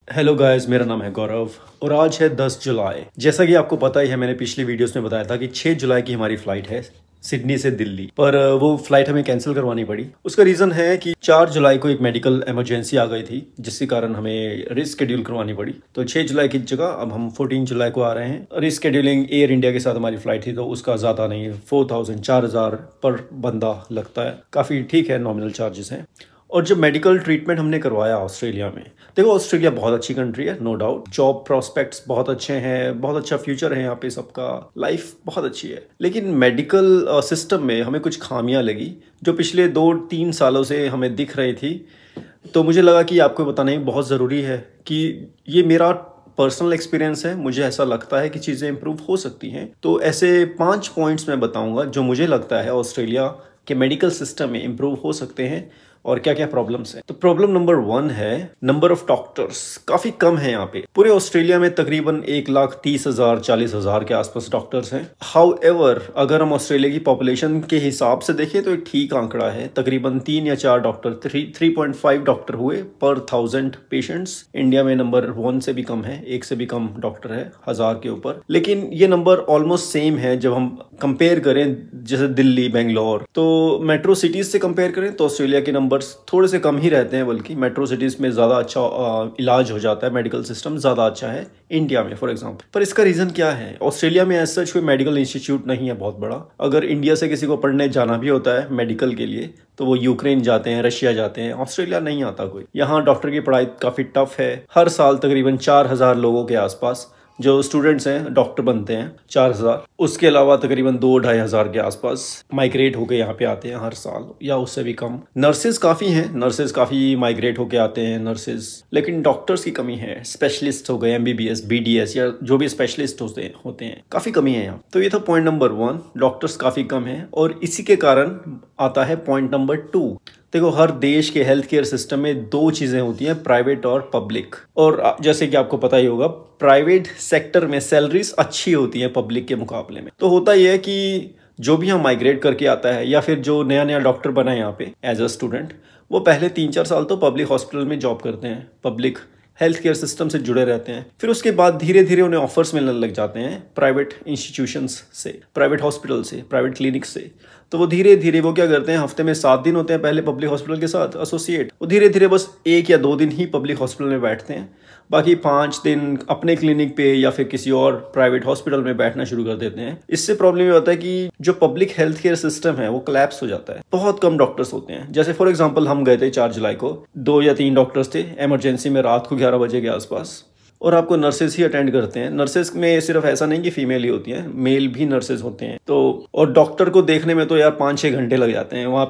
Hello guys, मेरा नाम है गौरव और आज है 10 जुलाई। जैसा कि आपको पता ही है, मैंने पिछली वीडियोस में बताया था कि 6 जुलाई की हमारी फ्लाइट है सिडनी से दिल्ली, पर वो फ्लाइट हमें कैंसिल करवानी पड़ी। उसका रीज़न है कि 4 जुलाई को एक मेडिकल इमरजेंसी आ गई थी, जिसके कारण हमें रिस्केड्यूल करवानी पड़ी। तो 6 जुलाई की जगह अब हम 14 जुलाई को आ रहे हैं। रिस्केड्यूलिंग एयर इंडिया के साथ हमारी फ्लाइट थी, तो उसका ज़्यादा नहीं है, 4,000 पर बंदा लगता है। काफ़ी ठीक है, नॉमिनल चार्जेस हैं। और जब मेडिकल ट्रीटमेंट हमने करवाया ऑस्ट्रेलिया में, देखो ऑस्ट्रेलिया बहुत अच्छी कंट्री है, नो डाउट। जॉब प्रोस्पेक्ट्स बहुत अच्छे हैं, बहुत अच्छा फ्यूचर है यहाँ पे, सबका लाइफ बहुत अच्छी है। लेकिन मेडिकल सिस्टम में हमें कुछ खामियां लगी जो पिछले 2-3 सालों से हमें दिख रही थी। तो मुझे लगा कि आपको बताना ही बहुत ज़रूरी है कि ये मेरा पर्सनल एक्सपीरियंस है, मुझे ऐसा लगता है कि चीज़ें इंप्रूव हो सकती हैं। तो ऐसे 5 पॉइंट्स मैं बताऊंगा जो मुझे लगता है ऑस्ट्रेलिया के मेडिकल सिस्टम में इंप्रूव हो सकते हैं और क्या क्या प्रॉब्लम्स हैं। तो प्रॉब्लम नंबर 1 है नंबर ऑफ डॉक्टर्स। काफी कम है यहाँ पे। पूरे ऑस्ट्रेलिया में तकरीबन 1,30,000 40,000 के आसपास डॉक्टर्स हैं। हाउएवर, अगर हम ऑस्ट्रेलिया की पॉपुलेशन के हिसाब से देखें तो एक ठीक आंकड़ा है, तकरीबन 3 या 4 डॉक्टर, 3.5 डॉक्टर हुए पर 1000 पेशेंट्स। इंडिया में नंबर 1 से भी कम है, 1 से भी कम डॉक्टर है 1000 के ऊपर। लेकिन ये नंबर ऑलमोस्ट सेम है जब हम कंपेयर करें जैसे दिल्ली, बेंगलोर। तो मेट्रो सिटीज से कंपेयर करें तो ऑस्ट्रेलिया के नंबर्स थोड़े से कम ही रहते हैं, बल्कि मेट्रो सिटीज में ज़्यादा अच्छा इलाज हो जाता है, मेडिकल सिस्टम ज़्यादा अच्छा है इंडिया में फॉर एग्जांपल। पर इसका रीज़न क्या है? ऑस्ट्रेलिया में ऐसा कोई मेडिकल इंस्टीट्यूट नहीं है बहुत बड़ा। अगर इंडिया से किसी को पढ़ने जाना भी होता है मेडिकल के लिए तो वो यूक्रेन जाते हैं, रशिया जाते हैं, ऑस्ट्रेलिया नहीं आता कोई। यहाँ डॉक्टर की पढ़ाई काफ़ी टफ है। हर साल तकरीबन 4,000 लोगों के आसपास जो स्टूडेंट्स हैं डॉक्टर बनते हैं, 4,000। उसके अलावा तकरीबन 2-2,500 के आसपास माइग्रेट होके यहाँ पे आते हैं हर साल, या उससे भी कम। नर्सेज काफ़ी हैं, नर्सेज काफ़ी माइग्रेट होके आते हैं नर्सेज, लेकिन डॉक्टर्स की कमी है। स्पेशलिस्ट हो गए, MBBS, BDS या जो भी स्पेशलिस्ट होते हैं, काफ़ी कमी है यहाँ। तो ये था पॉइंट नंबर 1, डॉक्टर्स काफ़ी कम है। और इसी के कारण आता है पॉइंट नंबर 2। देखो, हर देश के हेल्थ केयर सिस्टम में 2 चीज़ें होती हैं, प्राइवेट और पब्लिक। और जैसे कि आपको पता ही होगा, प्राइवेट सेक्टर में सैलरीज अच्छी होती हैं पब्लिक के मुकाबले में। तो होता यह है कि जो भी हम माइग्रेट करके आता है या फिर जो नया नया डॉक्टर बना है यहाँ पे एज अ स्टूडेंट, वो पहले 3-4 साल तो पब्लिक हॉस्पिटल में जॉब करते हैं, पब्लिक हेल्थ केयर सिस्टम से जुड़े रहते हैं। फिर उसके बाद धीरे धीरे उन्हें ऑफर्स मिलने लग जाते हैं प्राइवेट इंस्टीट्यूशंस से, प्राइवेट हॉस्पिटल से, प्राइवेट क्लिनिक से। तो वो धीरे धीरे वो क्या करते हैं, हफ्ते में 7 दिन होते हैं पहले पब्लिक हॉस्पिटल के साथ एसोसिएट, वो धीरे धीरे बस 1 या 2 दिन ही पब्लिक हॉस्पिटल में बैठते हैं, बाकी 5 दिन अपने क्लिनिक पे या फिर किसी और प्राइवेट हॉस्पिटल में बैठना शुरू कर देते हैं। इससे प्रॉब्लम ये होता है कि जो पब्लिक हेल्थ केयर सिस्टम है वो कोलैप्स हो जाता है। बहुत कम डॉक्टर्स होते हैं। जैसे फॉर एग्जांपल हम गए थे 4 जुलाई को, 2 या 3 डॉक्टर्स थे इमरजेंसी में रात को 11 बजे के आसपास, और आपको नर्सेज ही अटेंड करते हैं। नर्सेज में सिर्फ ऐसा नहीं कि फीमेल ही होती हैं, मेल भी नर्सेज होते हैं। तो और डॉक्टर को देखने में तो यार 5-6 घंटे लग जाते हैं। वहाँ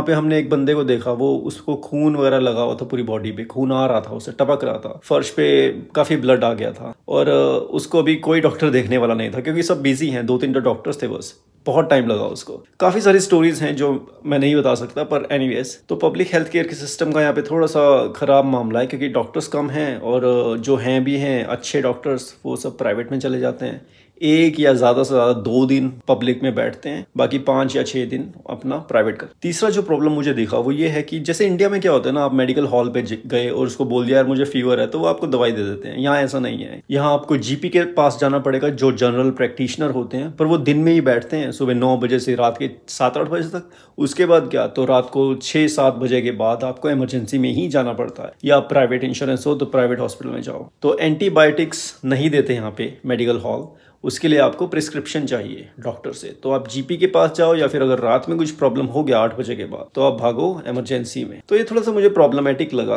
पे हमने एक बंदे को देखा, वो उसको खून वगैरह लगा हुआ था, पूरी बॉडी पे खून आ रहा था, उसे टपक रहा था, फर्श पे काफी ब्लड आ गया था, और उसको अभी कोई डॉक्टर देखने वाला नहीं था क्योंकि सब बिजी हैं। 2-3 डॉक्टर्स थे बस, बहुत टाइम लगा उसको। काफ़ी सारी स्टोरीज हैं जो मैं नहीं बता सकता, पर एनीवेज, तो पब्लिक हेल्थ केयर के सिस्टम का यहाँ पे थोड़ा सा खराब मामला है क्योंकि डॉक्टर्स कम हैं, और जो हैं भी हैं अच्छे डॉक्टर्स वो सब प्राइवेट में चले जाते हैं। 1 या ज़्यादा से ज़्यादा 2 दिन पब्लिक में बैठते हैं, बाकी 5 या 6 दिन अपना प्राइवेट कर। तीसरा जो प्रॉब्लम मुझे देखा वो ये है कि जैसे इंडिया में क्या होता है ना, आप मेडिकल हॉल पे गए और उसको बोल दिया यार मुझे फीवर है, तो वो आपको दवाई दे देते हैं। यहाँ ऐसा नहीं है, यहाँ आपको GP के पास जाना पड़ेगा जो जनरल प्रैक्टिशनर होते हैं, पर वो दिन में ही बैठते हैं, सुबह 9 बजे से रात के 7-8 बजे तक। उसके बाद क्या, तो रात को 6-7 बजे के बाद आपको इमरजेंसी में ही जाना पड़ता है, या प्राइवेट इंश्योरेंस हो तो प्राइवेट हॉस्पिटल में जाओ। तो एंटीबायोटिक्स नहीं देते यहाँ पे मेडिकल हॉल, उसके लिए आपको प्रिस्क्रिप्शन चाहिए डॉक्टर से। तो आप GP के पास जाओ, या फिर अगर रात में कुछ प्रॉब्लम हो गया 8 बजे के बाद तो आप भागो इमरजेंसी में। तो ये थोड़ा सा मुझे प्रॉब्लमेटिक लगा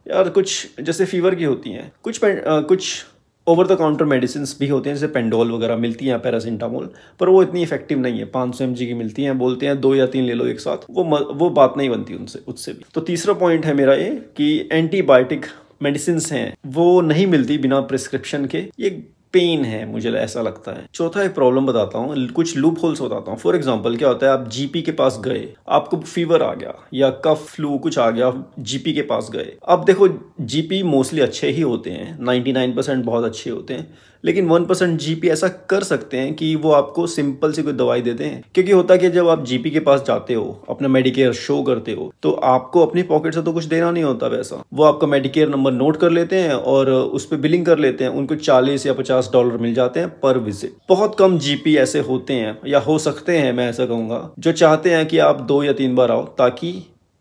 यार। कुछ जैसे फीवर की होती हैं, कुछ ओवर द काउंटर मेडिसिन भी होते हैं, जैसे पेंडोल वगैरह मिलती हैं, पैरासिटामोल, पर वो इतनी इफेक्टिव नहीं है। 500 mg की मिलती हैं, बोलते हैं 2 या 3 ले लो एक साथ, वो बात नहीं बनती उससे भी। तो तीसरा पॉइंट है मेरा ये कि एंटीबायोटिक मेडिसिन हैं वो नहीं मिलती बिना प्रिस्क्रिप्शन के, ये पेन है, मुझे ऐसा लगता है। चौथा एक प्रॉब्लम बताता हूँ, कुछ लूप होल्स बताता हूँ। फॉर एग्जांपल क्या होता है, आप GP के पास गए, आपको फीवर आ गया या कफ फ्लू कुछ आ गया, GP के पास गए। अब देखो GP मोस्टली अच्छे ही होते हैं, 99% बहुत अच्छे होते हैं, लेकिन 1% जीपी ऐसा कर सकते हैं कि वो आपको सिंपल सी कोई दवाई देते हैं। क्योंकि होता है कि जब आप जीपी के पास जाते हो, अपना मेडिकेयर शो करते हो, तो आपको अपनी पॉकेट से तो कुछ देना नहीं होता वैसा। वो आपका मेडिकेयर नंबर नोट कर लेते हैं और उस पर बिलिंग कर लेते हैं। उनको 40 या $50 मिल जाते हैं पर विजिट। बहुत कम जीपी ऐसे होते हैं या हो सकते हैं, मैं ऐसा कहूंगा, जो चाहते हैं कि आप 2 या 3 बार आओ ताकि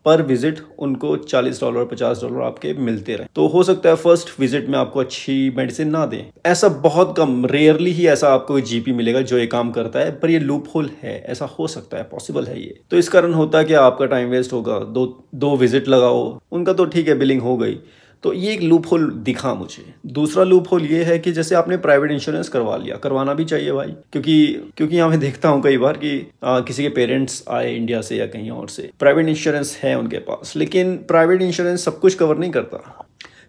पर विजिट उनको $40 $50 आपके मिलते रहे। तो हो सकता है फर्स्ट विजिट में आपको अच्छी मेडिसिन ना दें। ऐसा बहुत कम, रेयरली ही ऐसा आपको जीपी मिलेगा जो ये काम करता है, पर ये लूप होल है, ऐसा हो सकता है, पॉसिबल है ये। तो इस कारण होता है कि आपका टाइम वेस्ट होगा। दो विजिट लगाओ, उनका तो ठीक है, बिलिंग हो गई। तो ये एक लूप होल दिखा मुझे। दूसरा लूप होल ये है कि जैसे आपने प्राइवेट इंश्योरेंस करवा लिया, करवाना भी चाहिए भाई, क्योंकि यहाँ मैं देखता हूँ कई बार कि किसी के पेरेंट्स आए इंडिया से या कहीं और से, प्राइवेट इंश्योरेंस है उनके पास, लेकिन प्राइवेट इंश्योरेंस सब कुछ कवर नहीं करता।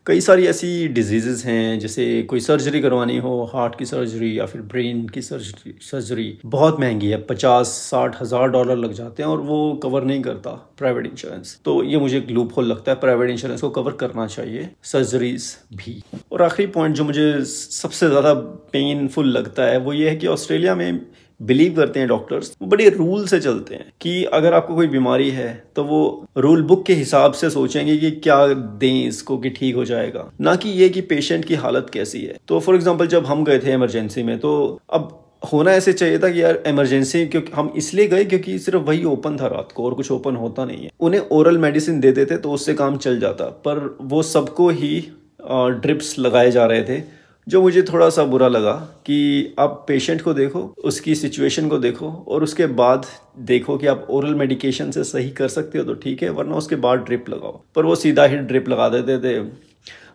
कई सारी ऐसी डिजीजेस हैं, जैसे कोई सर्जरी करवानी हो, हार्ट की सर्जरी या फिर ब्रेन की सर्जरी बहुत महंगी है, 50-60 हज़ार डॉलर लग जाते हैं और वो कवर नहीं करता प्राइवेट इंश्योरेंस। तो ये मुझे एक लूप होल लगता है, प्राइवेट इंश्योरेंस को कवर करना चाहिए, सर्जरीज भी। और आखिरी पॉइंट जो मुझे सबसे ज़्यादा पेनफुल लगता है वो ये है कि ऑस्ट्रेलिया में बिलीव करते हैं डॉक्टर्स, वो बड़े रूल से चलते हैं कि अगर आपको कोई बीमारी है तो वो रूल बुक के हिसाब से सोचेंगे कि क्या दें इसको कि ठीक हो जाएगा, ना कि ये कि पेशेंट की हालत कैसी है। तो फॉर एग्जांपल जब हम गए थे इमरजेंसी में, तो अब होना ऐसे चाहिए था कि यार इमरजेंसी, क्योंकि हम इसलिए गए क्योंकि सिर्फ वही ओपन था रात को और कुछ ओपन होता नहीं है। उन्हें ओरल मेडिसिन दे देते तो उससे काम चल जाता, पर वो सबको ही ड्रिप्स लगाए जा रहे थे, जो मुझे थोड़ा सा बुरा लगा कि आप पेशेंट को देखो, उसकी सिचुएशन को देखो और उसके बाद देखो कि आप ओरल मेडिकेशन से सही कर सकते हो तो ठीक है, वरना उसके बाद ड्रिप लगाओ। पर वो सीधा ही ड्रिप लगा देते थे।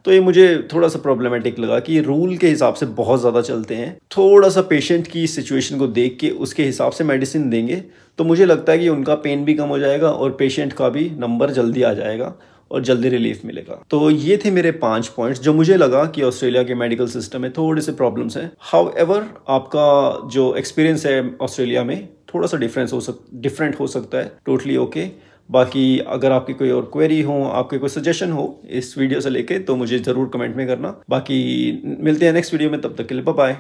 तो ये मुझे थोड़ा सा प्रॉब्लमेटिक लगा कि रूल के हिसाब से बहुत ज़्यादा चलते हैं। थोड़ा सा पेशेंट की सिचुएशन को देख के उसके हिसाब से मेडिसिन देंगे तो मुझे लगता है कि उनका पेन भी कम हो जाएगा और पेशेंट का भी नंबर जल्दी आ जाएगा और जल्दी रिलीफ मिलेगा। तो ये थे मेरे 5 पॉइंट्स जो मुझे लगा कि ऑस्ट्रेलिया के मेडिकल सिस्टम में थोड़े से प्रॉब्लम्स हैं। हाउएवर आपका जो एक्सपीरियंस है ऑस्ट्रेलिया में थोड़ा सा डिफरेंट हो सकता है, टोटली ओके। बाकी अगर आपकी कोई और क्वेरी हो, आपके कोई सजेशन हो इस वीडियो से लेके, तो मुझे ज़रूर कमेंट में करना। बाकी मिलते हैं नेक्स्ट वीडियो में, तब तक के लिए बाय बाय।